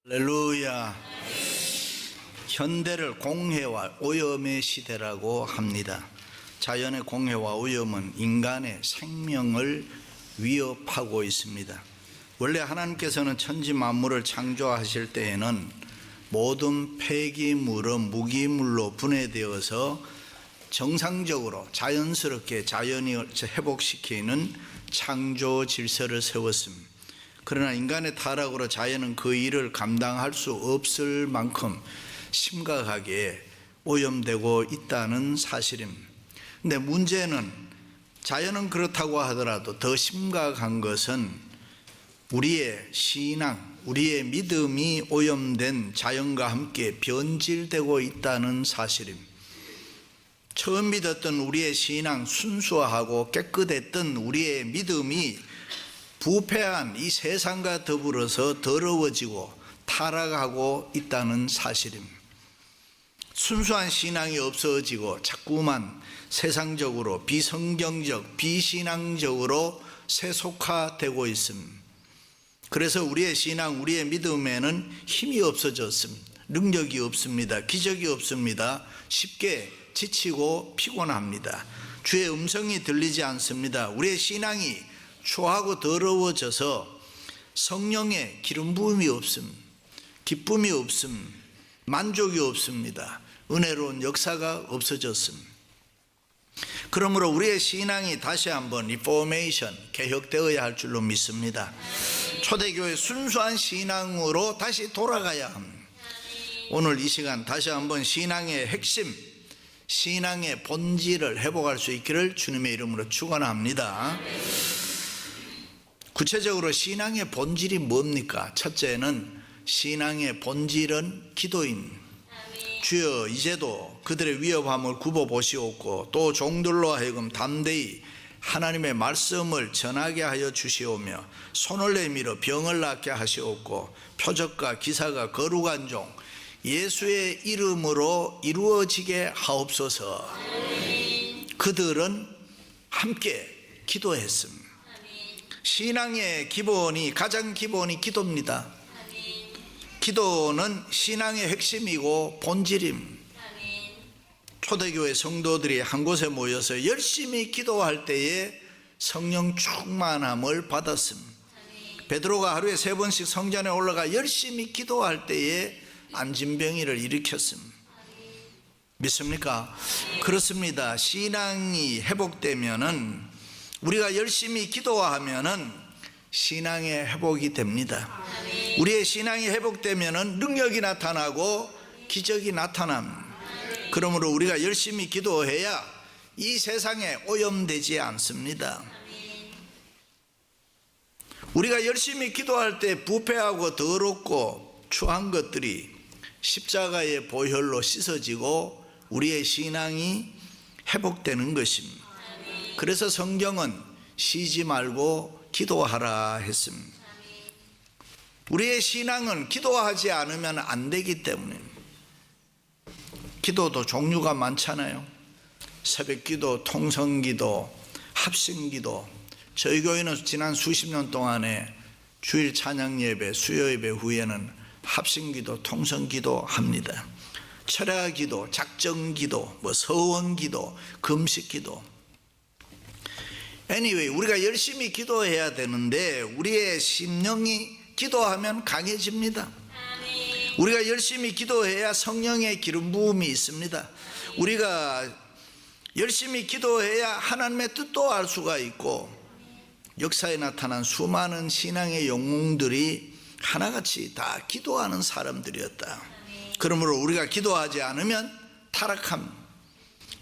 할렐루야. 현대를 공해와 오염의 시대라고 합니다. 자연의 공해와 오염은 인간의 생명을 위협하고 있습니다. 원래 하나님께서는 천지 만물을 창조하실 때에는 모든 폐기물은 무기물로 분해되어서 정상적으로 자연스럽게 자연을 회복시키는 창조 질서를 세웠습니다. 그러나 인간의 타락으로 자연은 그 일을 감당할 수 없을 만큼 심각하게 오염되고 있다는 사실입니다. 근데 문제는 자연은 그렇다고 하더라도 더 심각한 것은 우리의 신앙, 우리의 믿음이 오염된 자연과 함께 변질되고 있다는 사실입니다. 처음 믿었던 우리의 신앙, 순수하고 깨끗했던 우리의 믿음이 부패한 이 세상과 더불어서 더러워지고 타락하고 있다는 사실입니다. 순수한 신앙이 없어지고 자꾸만 세상적으로 비성경적, 비신앙적으로 세속화되고 있습니다. 그래서 우리의 신앙, 우리의 믿음에는 힘이 없어졌습니다. 능력이 없습니다. 기적이 없습니다. 쉽게 지치고 피곤합니다. 주의 음성이 들리지 않습니다. 우리의 신앙이 추하고 더러워져서 성령의 기름 부음이 없음, 기쁨이 없음, 만족이 없습니다. 은혜로운 역사가 없어졌습니다. 그러므로 우리의 신앙이 다시 한번 리포메이션, 개혁되어야 할 줄로 믿습니다. 초대교회 순수한 신앙으로 다시 돌아가야 합니다. 오늘 이 시간 다시 한번 신앙의 핵심, 신앙의 본질을 회복할 수 있기를 주님의 이름으로 축원합니다. 구체적으로 신앙의 본질이 뭡니까? 첫째는 신앙의 본질은 기도입니다. 주여 이제도 그들의 위협함을 굽어보시옵고 또 종들로 하여금 담대히 하나님의 말씀을 전하게 하여 주시오며 손을 내밀어 병을 낫게 하시옵고 표적과 기사가 거룩한 종 예수의 이름으로 이루어지게 하옵소서. 그들은 함께 기도했습니다. 신앙의 기본이, 가장 기본이 기도입니다. 기도는 신앙의 핵심이고 본질입니다. 초대교회 성도들이 한 곳에 모여서 열심히 기도할 때에 성령 충만함을 받았습니다. 베드로가 하루에 3번씩 성전에 올라가 열심히 기도할 때에 안진병이를 일으켰습니다. 믿습니까? 그렇습니다. 신앙이 회복되면은, 우리가 열심히 기도하면은 신앙의 회복이 됩니다. 우리의 신앙이 회복되면은 능력이 나타나고 기적이 나타납니다. 그러므로 우리가 열심히 기도해야 이 세상에 오염되지 않습니다. 우리가 열심히 기도할 때 부패하고 더럽고 추한 것들이 십자가의 보혈로 씻어지고 우리의 신앙이 회복되는 것입니다. 그래서 성경은 쉬지 말고 기도하라 했습니다. 우리의 신앙은 기도하지 않으면 안 되기 때문입니다. 기도도 종류가 많잖아요. 새벽기도, 통성기도, 합심기도. 저희 교회는 지난 수십 년 동안에 주일 찬양예배, 수요예배 후에는 합심기도, 통성기도 합니다. 철야기도, 작정기도, 서원기도, 금식기도. anyway, 우리가 열심히 기도해야 되는데 우리의 심령이 기도하면 강해집니다. 우리가 열심히 기도해야 성령의 기름 부음이 있습니다. 우리가 열심히 기도해야 하나님의 뜻도 알 수가 있고 역사에 나타난 수많은 신앙의 영웅들이 하나같이 다 기도하는 사람들이었다. 그러므로 우리가 기도하지 않으면 타락합니다.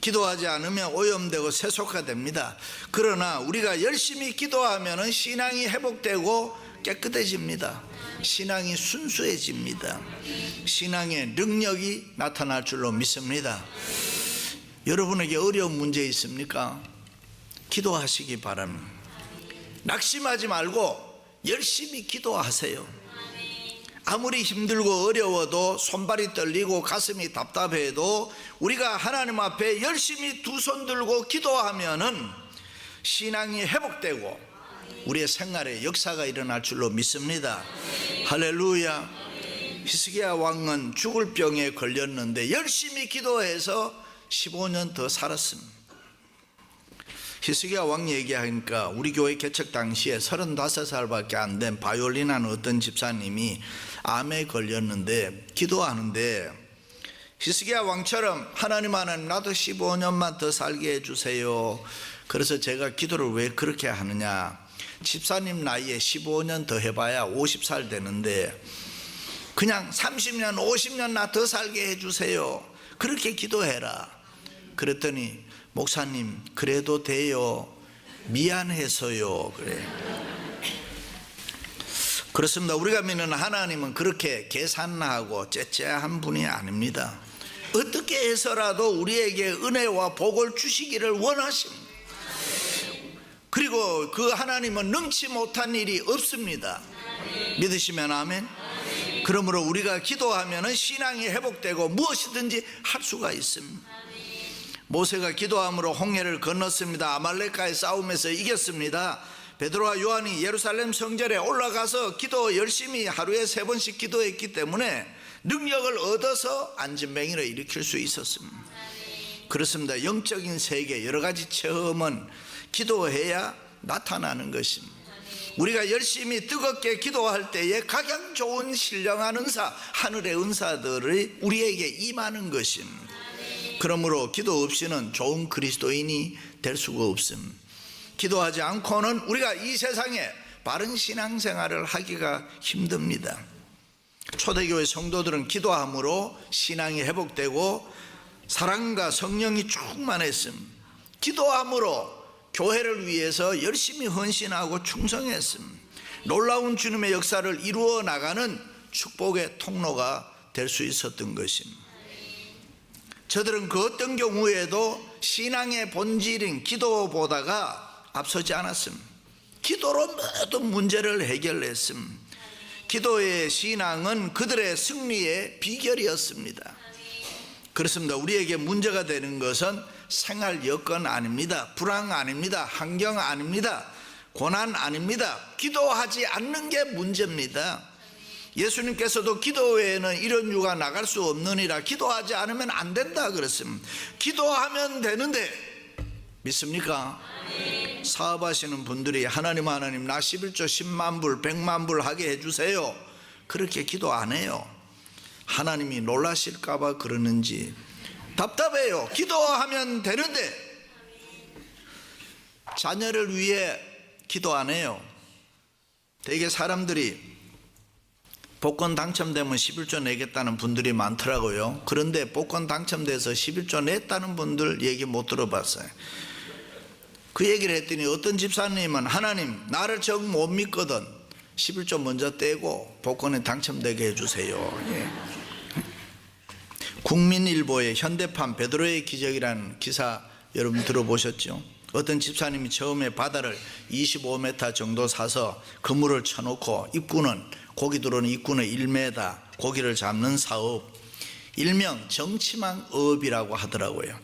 기도하지 않으면 오염되고 세속화됩니다. 그러나 우리가 열심히 기도하면 신앙이 회복되고 깨끗해집니다. 신앙이 순수해집니다. 신앙의 능력이 나타날 줄로 믿습니다. 여러분에게 어려운 문제 있습니까? 기도하시기 바랍니다. 낙심하지 말고 열심히 기도하세요. 아무리 힘들고 어려워도 손발이 떨리고 가슴이 답답해도 우리가 하나님 앞에 열심히 두 손 들고 기도하면은 신앙이 회복되고 우리의 생활에 역사가 일어날 줄로 믿습니다. 할렐루야. 히스기야 왕은 죽을 병에 걸렸는데 열심히 기도해서 15년 더 살았습니다. 히스기야 왕 얘기하니까 우리 교회 개척 당시에 35살밖에 안 된 바이올린 하는 어떤 집사님이 암에 걸렸는데 기도하는데 히스기야 왕처럼 하나님 나도 15년만 더 살게 해주세요. 그래서 제가 기도를 왜 그렇게 하느냐, 집사님 나이에 15년 더 해봐야 50살 되는데 그냥 30년 50년 나 더 살게 해주세요. 그렇게 기도해라. 그랬더니 목사님 그래도 돼요. 미안해서요. 그래. 그렇습니다. 우리가 믿는 하나님은 그렇게 계산하고 째째한 분이 아닙니다. 어떻게 해서라도 우리에게 은혜와 복을 주시기를 원하십니다. 그리고 그 하나님은 능치 못한 일이 없습니다. 믿으시면 아멘. 그러므로 우리가 기도하면 신앙이 회복되고 무엇이든지 할 수가 있습니다. 모세가 기도함으로 홍해를 건넜습니다. 아말렉과의 싸움에서 이겼습니다. 베드로와 요한이 예루살렘 성전에 올라가서 기도 열심히 하루에 3번씩 기도했기 때문에 능력을 얻어서 안진뱅이를 일으킬 수 있었습니다. 그렇습니다. 영적인 세계 여러 가지 체험은 기도해야 나타나는 것입니다. 우리가 열심히 뜨겁게 기도할 때에 가장 좋은 신령한 은사, 하늘의 은사들이 우리에게 임하는 것입니다. 그러므로 기도 없이는 좋은 그리스도인이 될 수가 없습니다. 기도하지 않고는 우리가 이 세상에 바른 신앙생활을 하기가 힘듭니다. 초대교회 성도들은 기도함으로 신앙이 회복되고 사랑과 성령이 충만했습니다. 기도함으로 교회를 위해서 열심히 헌신하고 충성했습니다. 놀라운 주님의 역사를 이루어 나가는 축복의 통로가 될 수 있었던 것입니다. 저들은 그 어떤 경우에도 신앙의 본질인 기도보다가 앞서지 않았습니다. 기도로 모든 문제를 해결했습니다. 기도의 신앙은 그들의 승리의 비결이었습니다. 그렇습니다. 우리에게 문제가 되는 것은 생활 여건 아닙니다. 불황 아닙니다. 환경 아닙니다. 고난 아닙니다. 기도하지 않는 게 문제입니다. 예수님께서도 기도 외에는 이런 유가 나갈 수 없느니라, 기도하지 않으면 안 된다 그랬습니다. 기도하면 되는데 믿습니까? 사업하시는 분들이 하나님 나 11조 10만 불 100만 불 하게 해주세요, 그렇게 기도 안 해요. 하나님이 놀라실까 봐 그러는지 답답해요. 기도하면 되는데 자녀를 위해 기도 안 해요. 되게 사람들이 복권 당첨되면 11조 내겠다는 분들이 많더라고요. 그런데 복권 당첨돼서 11조 냈다는 분들 얘기 못 들어봤어요. 그 얘기를 했더니 어떤 집사님은 하나님 나를 정 못 믿거든 11조 먼저 떼고 복권에 당첨되게 해주세요. 예. 국민일보의 현대판 베드로의 기적이라는 기사 여러분 들어보셨죠? 어떤 집사님이 처음에 바다를 25m 정도 사서 그물을 쳐놓고 입구는 고기 들어오는 입구는 1m 고기를 잡는 사업, 일명 정치망업이라고 하더라고요.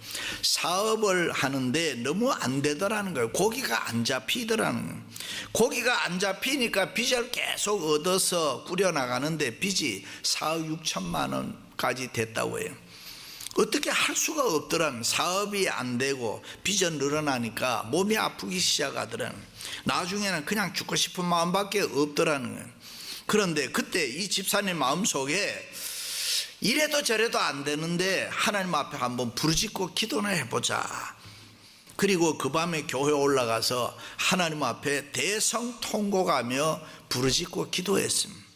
사업을 하는데 너무 안 되더라는 거예요. 고기가 안 잡히더라는 거예요. 고기가 안 잡히니까 빚을 계속 얻어서 꾸려나가는데 빚이 4억 6천만 원까지 됐다고 해요. 어떻게 할 수가 없더라는, 사업이 안 되고 빚은 늘어나니까 몸이 아프기 시작하더라는, 나중에는 그냥 죽고 싶은 마음밖에 없더라는 거예요. 그런데 그때 이 집사님 마음속에 이래도 저래도 안 되는데 하나님 앞에 한번 부르짖고 기도나 해보자. 그리고 그 밤에 교회 올라가서 하나님 앞에 대성통곡하며 부르짖고 기도했습니다.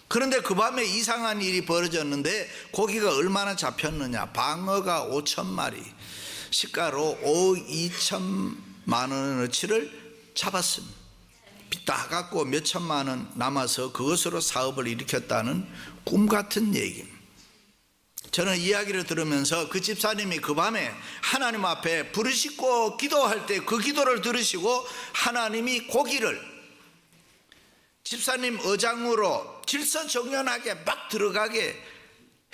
그런데 그 밤에 이상한 일이 벌어졌는데 고기가 얼마나 잡혔느냐, 방어가 5,000마리, 시가로 5억 2천만 원어치를 잡았습니다. 다 갖고 몇 천만 원 남아서 그것으로 사업을 일으켰다는 꿈 같은 얘기입니다. 저는 이야기를 들으면서 그 집사님이 그 밤에 하나님 앞에 부르짖고 기도할 때 그 기도를 들으시고 하나님이 고기를 집사님 어장으로 질서정연하게 막 들어가게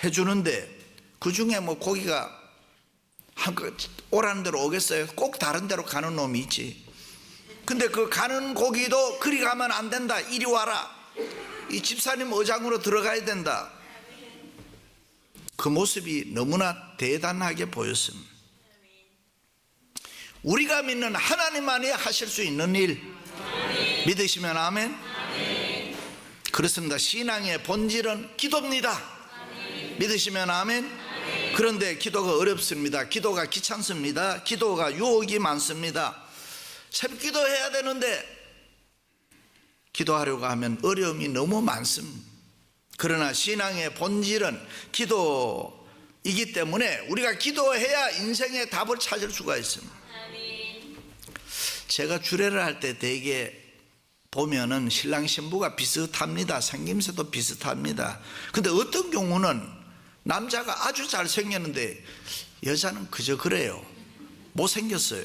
해주는데 그 중에 뭐 고기가 오라는 대로 오겠어요? 꼭 다른 데로 가는 놈이 있지. 근데 그 가는 고기도 그리 가면 안 된다, 이리 와라, 이 집사님 어장으로 들어가야 된다. 그 모습이 너무나 대단하게 보였습니다. 우리가 믿는 하나님만이 하실 수 있는 일, 믿으시면 아멘. 그렇습니다. 신앙의 본질은 기도입니다. 믿으시면 아멘. 그런데 기도가 어렵습니다. 기도가 귀찮습니다. 기도가 유혹이 많습니다. 새벽 기도해야 되는데 기도하려고 하면 어려움이 너무 많습니다. 그러나 신앙의 본질은 기도이기 때문에 우리가 기도해야 인생의 답을 찾을 수가 있습니다. 제가 주례를 할 때 대개 보면은 신랑 신부가 비슷합니다. 생김새도 비슷합니다. 근데 어떤 경우는 남자가 아주 잘생겼는데 여자는 그저 그래요. 못생겼어요.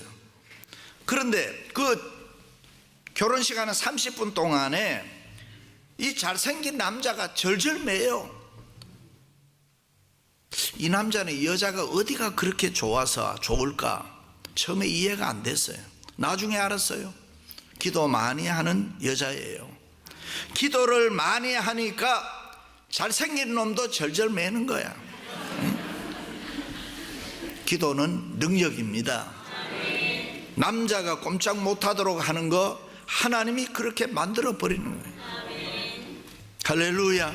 그런데 그 결혼식 하는 30분 동안에 이 잘생긴 남자가 절절매요. 이 남자는 이 여자가 어디가 그렇게 좋아서 좋을까? 처음에 이해가 안 됐어요. 나중에 알았어요. 기도 많이 하는 여자예요. 기도를 많이 하니까 잘생긴 놈도 절절매는 거야. 기도는 능력입니다. 남자가 꼼짝 못하도록 하는 거 하나님이 그렇게 만들어 버리는 거예요. 할렐루야.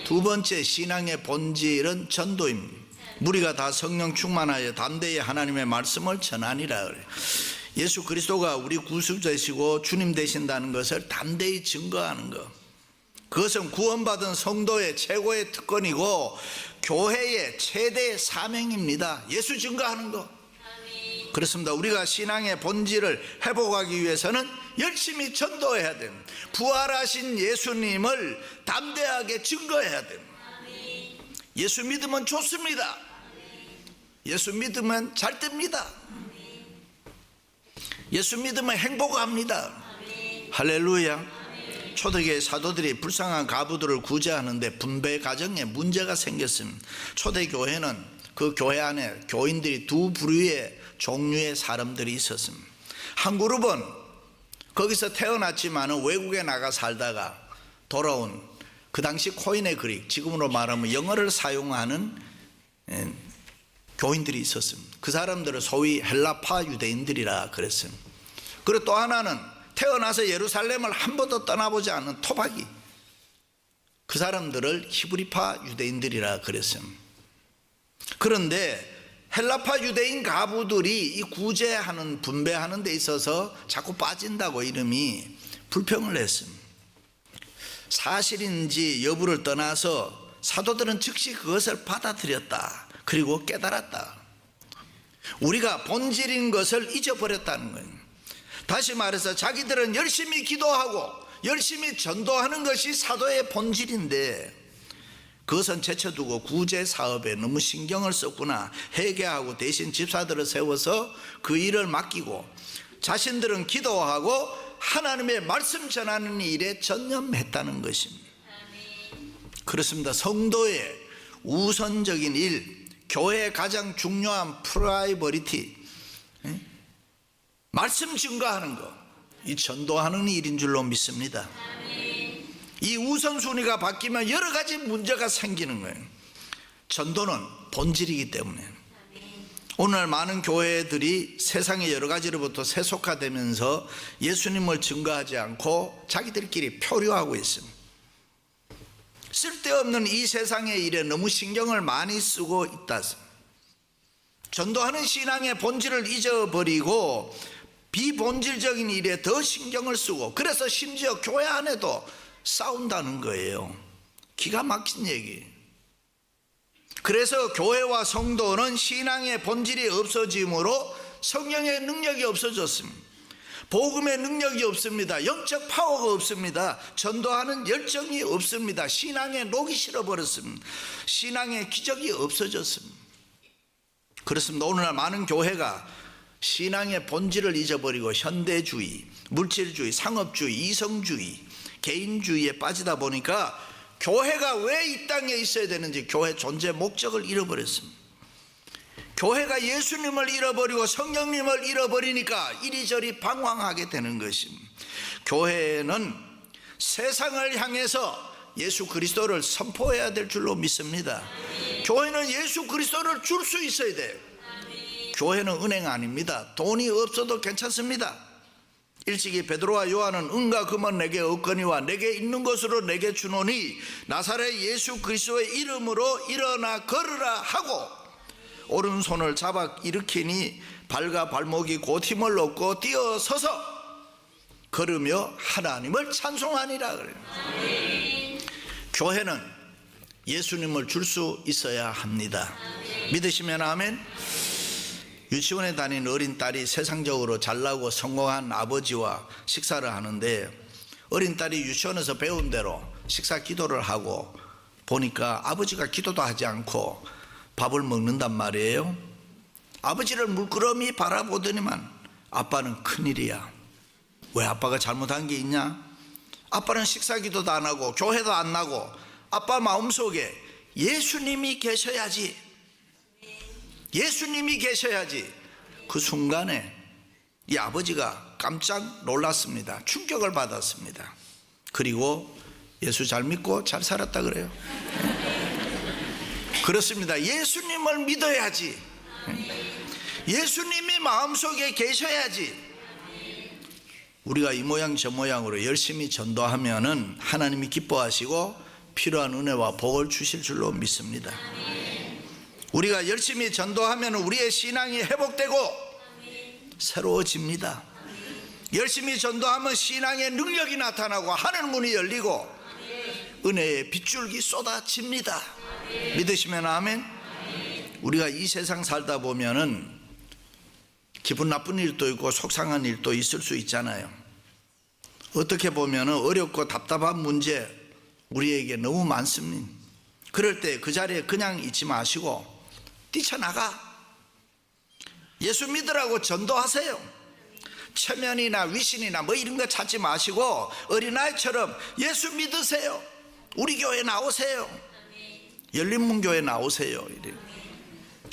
두 번째 신앙의 본질은 전도입니다. 우리가 다 성령 충만하여 담대히 하나님의 말씀을 전하니라 그래요. 예수 그리스도가 우리 구주 되시고 주님 되신다는 것을 담대히 증거하는 것, 그것은 구원받은 성도의 최고의 특권이고 교회의 최대 사명입니다. 예수 증거하는 것. 그렇습니다. 우리가 신앙의 본질을 회복하기 위해서는 열심히 전도해야 됩니다. 부활하신 예수님을 담대하게 증거해야 됩니다. 예수 믿으면 좋습니다. 예수 믿으면 잘 됩니다. 예수 믿으면 행복합니다. 할렐루야. 초대교회 사도들이 불쌍한 가부들을 구제하는데 분배 과정에 문제가 생겼습니다. 초대교회는 그 교회 안에 교인들이 두 부류의 종류의 사람들이 있었습니다. 한 그룹은 거기서 태어났지만 외국에 나가 살다가 돌아온 그 당시 코인의 그릭, 지금으로 말하면 영어를 사용하는 교인들이 있었습니다. 그 사람들을 소위 헬라파 유대인들이라 그랬습니다. 그리고 또 하나는 태어나서 예루살렘을 한 번도 떠나보지 않은 토박이, 그 사람들을 히브리파 유대인들이라 그랬습니다. 그런데 헬라파 유대인 가부들이 이 구제하는 분배하는 데 있어서 자꾸 빠진다고 이름이 불평을 했습니다. 사실인지 여부를 떠나서 사도들은 즉시 그것을 받아들였다. 그리고 깨달았다. 우리가 본질인 것을 잊어버렸다는 거예요. 다시 말해서 자기들은 열심히 기도하고 열심히 전도하는 것이 사도의 본질인데 그것은 제쳐두고 구제 사업에 너무 신경을 썼구나. 회개하고 대신 집사들을 세워서 그 일을 맡기고 자신들은 기도하고 하나님의 말씀 전하는 일에 전념했다는 것입니다. 그렇습니다. 성도의 우선적인 일, 교회의 가장 중요한 프라이머리티, 말씀 증거하는 것, 이 전도하는 일인 줄로 믿습니다. 이 우선순위가 바뀌면 여러 가지 문제가 생기는 거예요. 전도는 본질이기 때문에. 오늘 많은 교회들이 세상의 여러 가지로부터 세속화되면서 예수님을 증거하지 않고 자기들끼리 표류하고 있습니다. 쓸데없는 이 세상의 일에 너무 신경을 많이 쓰고 있다. 전도하는 신앙의 본질을 잊어버리고 비본질적인 일에 더 신경을 쓰고, 그래서 심지어 교회 안에도 싸운다는 거예요. 기가 막힌 얘기. 그래서 교회와 성도는 신앙의 본질이 없어짐으로 성령의 능력이 없어졌습니다. 복음의 능력이 없습니다. 영적 파워가 없습니다. 전도하는 열정이 없습니다. 신앙에 녹이 실어버렸습니다. 신앙의 기적이 없어졌습니다. 그렇습니다. 오늘날 많은 교회가 신앙의 본질을 잊어버리고 현대주의, 물질주의, 상업주의, 이성주의, 개인주의에 빠지다 보니까 교회가 왜 이 땅에 있어야 되는지 교회 존재 목적을 잃어버렸습니다. 교회가 예수님을 잃어버리고 성령님을 잃어버리니까 이리저리 방황하게 되는 것입니다. 교회는 세상을 향해서 예수 그리스도를 선포해야 될 줄로 믿습니다. 교회는 예수 그리스도를 줄 수 있어야 돼요. 교회는 은행 아닙니다. 돈이 없어도 괜찮습니다. 일찍이 베드로와 요한은 은과 금은 내게 없거니와 내게 있는 것으로 내게 주노니 나사렛 예수 그리스도의 이름으로 일어나 걸으라 하고 오른손을 잡아 일으키니 발과 발목이 곧 힘을 얻고 뛰어서서 걸으며 하나님을 찬송하니라 그래요. 교회는 예수님을 줄 수 있어야 합니다. 믿으시면 아멘. 유치원에 다니는 어린 딸이 세상적으로 잘나고 성공한 아버지와 식사를 하는데 어린 딸이 유치원에서 배운 대로 식사 기도를 하고 보니까 아버지가 기도도 하지 않고 밥을 먹는단 말이에요. 아버지를 물끄러미 바라보더니만 아빠는 큰일이야. 왜 아빠가 잘못한 게 있냐? 아빠는 식사 기도도 안 하고 교회도 안 나고 아빠 마음속에 예수님이 계셔야지, 예수님이 계셔야지. 그 순간에 이 아버지가 깜짝 놀랐습니다. 충격을 받았습니다. 그리고 예수 잘 믿고 잘 살았다 그래요. 그렇습니다. 예수님을 믿어야지, 예수님이 마음속에 계셔야지. 우리가 이 모양 저 모양으로 열심히 전도하면은 하나님이 기뻐하시고 필요한 은혜와 복을 주실 줄로 믿습니다. 우리가 열심히 전도하면 우리의 신앙이 회복되고 새로워집니다. 열심히 전도하면 신앙의 능력이 나타나고 하늘 문이 열리고 은혜의 빗줄기 쏟아집니다. 믿으시면 아멘. 우리가 이 세상 살다 보면은 기분 나쁜 일도 있고 속상한 일도 있을 수 있잖아요. 어떻게 보면은 어렵고 답답한 문제 우리에게 너무 많습니다. 그럴 때 그 자리에 그냥 있지 마시고 뛰쳐나가 예수 믿으라고 전도하세요. 체면이나 위신이나 뭐 이런 거 찾지 마시고 어린아이처럼 예수 믿으세요. 우리 교회 나오세요. 열린문교회 나오세요.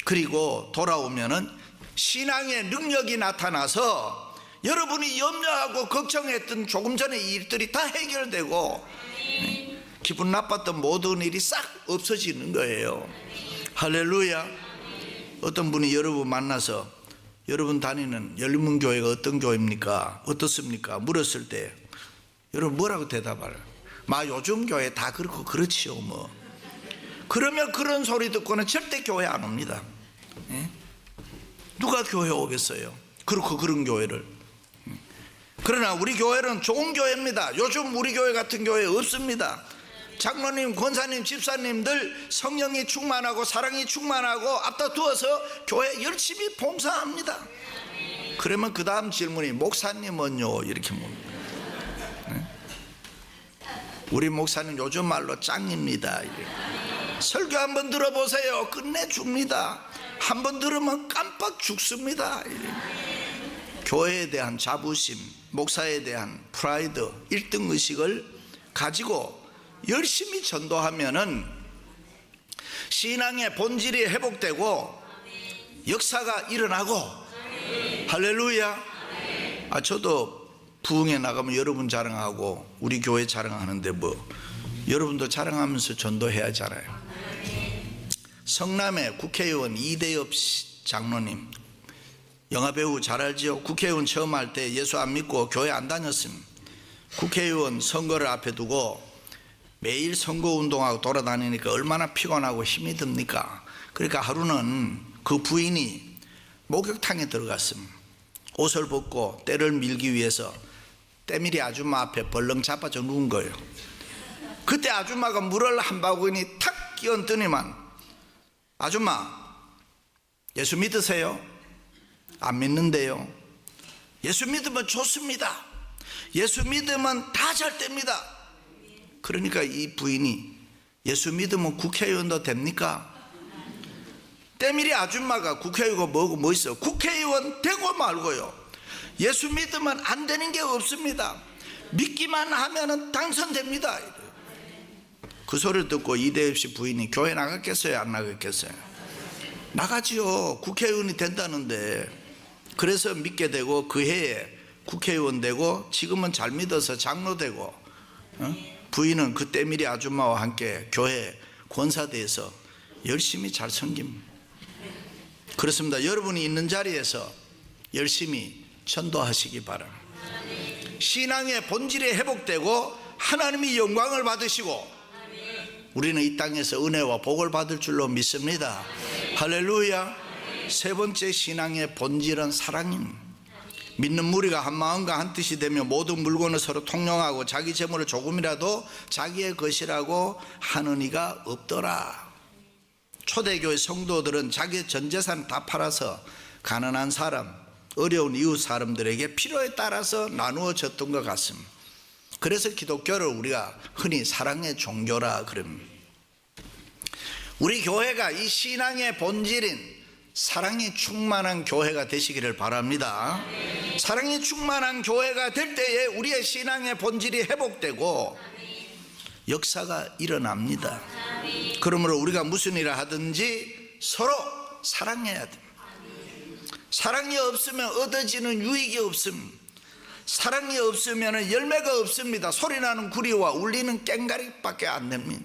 그리고 돌아오면은 신앙의 능력이 나타나서 여러분이 염려하고 걱정했던 조금 전의 일들이 다 해결되고 기분 나빴던 모든 일이 싹 없어지는 거예요. 할렐루야. 어떤 분이 여러분 만나서 여러분 다니는 열린문교회가 어떤 교회입니까? 어떻습니까? 물었을 때 여러분 뭐라고 대답할까요? 요즘 교회 다 그렇고 그렇지요 뭐. 그러면 그런 소리 듣고는 절대 교회 안 옵니다. 누가 교회 오겠어요? 그렇고 그런 교회를. 그러나 우리 교회는 좋은 교회입니다. 요즘 우리 교회 같은 교회 없습니다. 장로님, 권사님, 집사님들 성령이 충만하고 사랑이 충만하고 앞다 두어서 교회 열심히 봉사합니다. 그러면 그 다음 질문이 목사님은요? 이렇게 묻습니다. 우리 목사님 요즘 말로 짱입니다. 설교 한번 들어보세요. 끝내줍니다. 한번 들으면 깜빡 죽습니다. 교회에 대한 자부심, 목사에 대한 프라이드, 1등 의식을 가지고 열심히 전도하면은 신앙의 본질이 회복되고 역사가 일어나고 할렐루야. 저도 부흥에 나가면 여러분 자랑하고 우리 교회 자랑하는데 뭐 여러분도 자랑하면서 전도해야 하잖아요. 성남의 국회의원 이대엽 장로님, 영화배우 잘 알지요? 국회의원 처음 할 때 예수 안 믿고 교회 안 다녔습니다. 국회의원 선거를 앞에 두고 매일 선거운동하고 돌아다니니까 얼마나 피곤하고 힘이 듭니까? 그러니까 하루는 그 부인이 목욕탕에 들어갔습니다. 옷을 벗고 때를 밀기 위해서 때밀이 아줌마 앞에 벌렁 자빠져 누운 거예요. 그때 아줌마가 물을 한 바구니 탁 끼얹더니만 아줌마 예수 믿으세요? 안 믿는데요. 예수 믿으면 좋습니다. 예수 믿으면 다 잘 됩니다. 그러니까 이 부인이 예수 믿으면 국회의원도 됩니까? 때밀이 아줌마가 국회의원 뭐고 뭐 있어? 국회의원 되고 말고요. 예수 믿으면 안 되는 게 없습니다. 믿기만 하면 당선됩니다. 그 소리를 듣고 이대엽 씨 부인이 교회 나갔겠어요? 안 나갔겠어요? 나가지요. 국회의원이 된다는데. 그래서 믿게 되고 그 해에 국회의원 되고 지금은 잘 믿어서 장로 되고 부인은 그 때밀이 아줌마와 함께 교회 권사대에서 열심히 잘 섬김. 그렇습니다. 여러분이 있는 자리에서 열심히 전도하시기 바랍니다. 신앙의 본질이 회복되고 하나님이 영광을 받으시고 우리는 이 땅에서 은혜와 복을 받을 줄로 믿습니다. 할렐루야. 세 번째 신앙의 본질은 사랑입니다. 믿는 무리가 한 마음과 한 뜻이 되며 모든 물건을 서로 통용하고 자기 재물을 조금이라도 자기의 것이라고 하는 이가 없더라. 초대교회 성도들은 자기의 전 재산 다 팔아서 가난한 사람, 어려운 이웃 사람들에게 필요에 따라서 나누어 줬던 것 같습니다. 그래서 기독교를 우리가 흔히 사랑의 종교라 그럽니다. 우리 교회가 이 신앙의 본질인 사랑이 충만한 교회가 되시기를 바랍니다. 사랑이 충만한 교회가 될 때에 우리의 신앙의 본질이 회복되고 역사가 일어납니다. 그러므로 우리가 무슨 일을 하든지 서로 사랑해야 됩니다. 사랑이 없으면 얻어지는 유익이 없습니다. 사랑이 없으면 열매가 없습니다. 소리나는 구리와 울리는 꽹가리밖에 안 됩니다.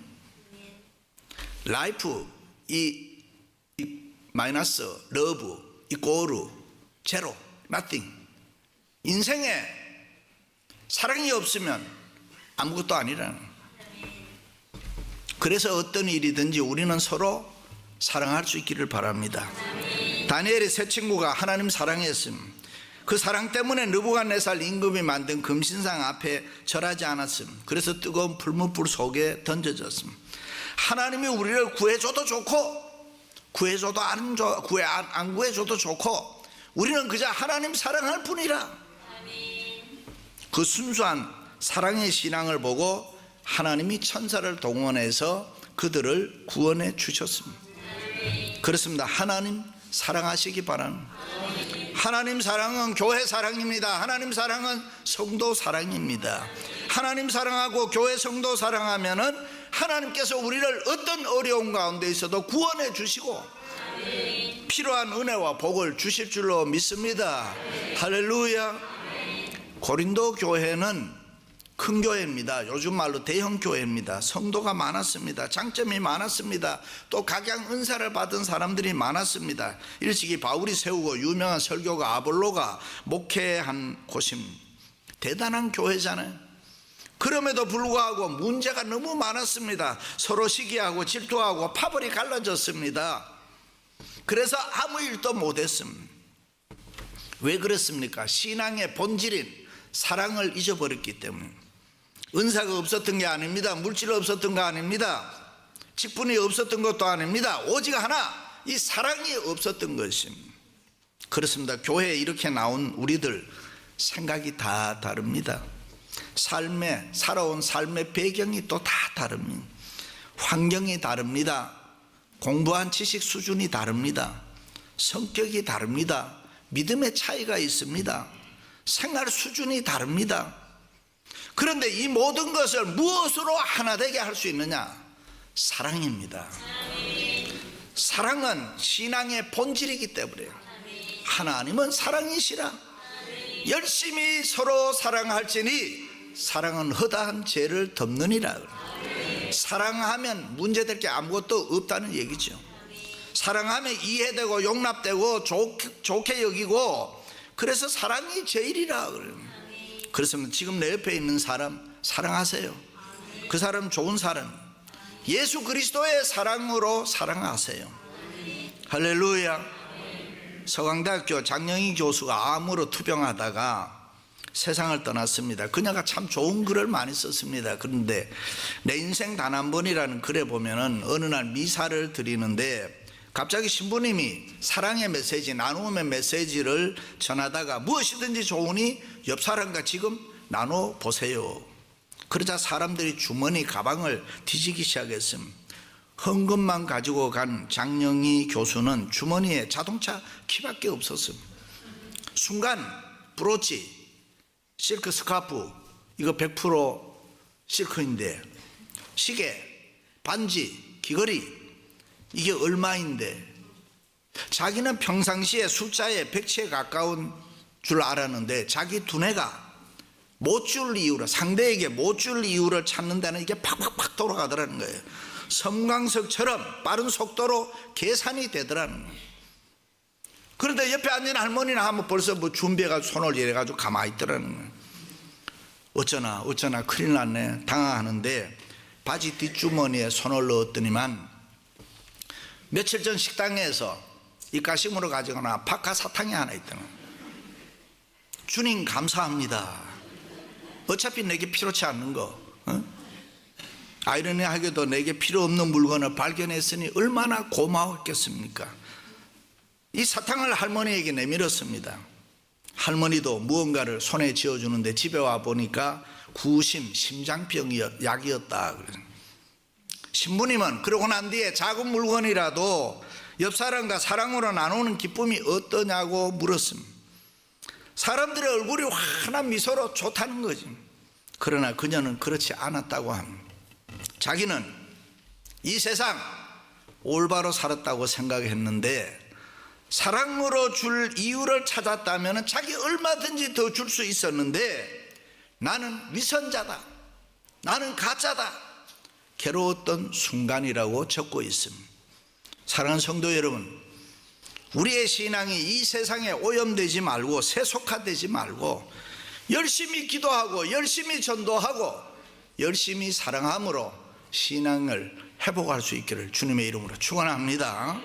라이프 이 마이너스, 러브, 이꼬르, 제로, nothing. 인생에 사랑이 없으면 아무것도 아니라는. 그래서 어떤 일이든지 우리는 서로 사랑할 수 있기를 바랍니다. 다니엘의 세 친구가 하나님 사랑했음. 그 사랑 때문에 느부갓네살 임금이 만든 금신상 앞에 절하지 않았음. 그래서 뜨거운 불문불 속에 던져졌음. 하나님이 우리를 구해줘도 좋고 구해줘도 안 구해줘도 좋고 우리는 그저 하나님 사랑할 뿐이라. 그 순수한 사랑의 신앙을 보고 하나님이 천사를 동원해서 그들을 구원해 주셨습니다. 그렇습니다. 하나님 사랑하시기 바랍니다. 하나님 사랑은 교회 사랑입니다. 하나님 사랑은 성도 사랑입니다. 하나님 사랑하고 교회 성도 사랑하면은 하나님께서 우리를 어떤 어려움 가운데 있어도 구원해 주시고 필요한 은혜와 복을 주실 줄로 믿습니다. 할렐루야. 고린도 교회는 큰 교회입니다. 요즘 말로 대형 교회입니다. 성도가 많았습니다. 장점이 많았습니다. 또 각양 은사를 받은 사람들이 많았습니다. 일찍이 바울이 세우고 유명한 설교가 아볼로가 목회한 곳입니다. 대단한 교회잖아요. 그럼에도 불구하고 문제가 너무 많았습니다. 서로 시기하고 질투하고 파벌이 갈라졌습니다. 그래서 아무 일도 못했습니다. 왜 그렇습니까? 신앙의 본질인 사랑을 잊어버렸기 때문에. 은사가 없었던 게 아닙니다. 물질이 없었던 거 아닙니다. 직분이 없었던 것도 아닙니다. 오직 하나, 이 사랑이 없었던 것입니다. 그렇습니다. 교회에 이렇게 나온 우리들 생각이 다 다릅니다. 살아온 삶의 배경이 또 다 다릅니다. 환경이 다릅니다. 공부한 지식 수준이 다릅니다. 성격이 다릅니다. 믿음의 차이가 있습니다. 생활 수준이 다릅니다. 그런데 이 모든 것을 무엇으로 하나 되게 할 수 있느냐? 사랑입니다. 사랑은 신앙의 본질이기 때문에 하나님은 사랑이시라. 열심히 서로 사랑할지니 사랑은 허다한 죄를 덮느니라. 사랑하면 문제될 게 아무것도 없다는 얘기죠. 사랑하면 이해되고 용납되고 좋게 여기고, 그래서 사랑이 제일이라. 그렇습니다. 지금 내 옆에 있는 사람 사랑하세요. 그 사람 좋은 사람, 예수 그리스도의 사랑으로 사랑하세요. 할렐루야. 서강대학교 장영희 교수가 암으로 투병하다가 세상을 떠났습니다. 그녀가 참 좋은 글을 많이 썼습니다. 그런데 내 인생 단 한 번이라는 글에 보면은 어느 날 미사를 드리는데 갑자기 신부님이 사랑의 메시지, 나눔의 메시지를 전하다가 무엇이든지 좋으니 옆 사람과 지금 나눠 보세요. 그러자 사람들이 주머니 가방을 뒤지기 시작했습니다. 헌금만 가지고 간 장영희 교수는 주머니에 자동차 키밖에 없었습니다. 순간 브로치, 실크 스카프, 이거 100% 실크인데, 시계, 반지, 귀걸이, 이게 얼마인데, 자기는 평상시에 숫자에 100치에 가까운 줄 알았는데 자기 두뇌가 못 줄 이유를, 상대에게 못 줄 이유를 찾는다는, 이게 팍팍팍 돌아가더라는 거예요. 섬광석처럼 빠른 속도로 계산이 되더라는 거예요. 그런데 옆에 앉은 할머니나 하면 벌써 뭐 준비해가지고 손을 이래가지고 가만히 있더라는 거예요. 어쩌나 큰일 났네 당황하는데 바지 뒷주머니에 손을 넣었더니만 며칠 전 식당에서 입가심으로 가져가나 박하사탕이 하나 있더라. 주님 감사합니다. 어차피 내게 필요치 않는 거, 아이러니하게도 내게 필요 없는 물건을 발견했으니 얼마나 고마웠겠습니까? 이 사탕을 할머니에게 내밀었습니다. 할머니도 무언가를 손에 쥐어주는데 집에 와 보니까 구심 심장병 약이었다. 신부님은 그러고 난 뒤에 작은 물건이라도 옆 사람과 사랑으로 나누는 기쁨이 어떠냐고 물었습니다. 사람들의 얼굴이 환한 미소로 좋다는 거지. 그러나 그녀는 그렇지 않았다고 합니다. 자기는 이 세상 올바로 살았다고 생각했는데 사랑으로 줄 이유를 찾았다면 자기 얼마든지 더 줄 수 있었는데 나는 위선자다, 나는 가짜다, 괴로웠던 순간이라고 적고 있습니다. 사랑하는 성도 여러분, 우리의 신앙이 이 세상에 오염되지 말고 세속화되지 말고 열심히 기도하고 열심히 전도하고 열심히 사랑함으로 신앙을 회복할 수 있기를 주님의 이름으로 축원합니다.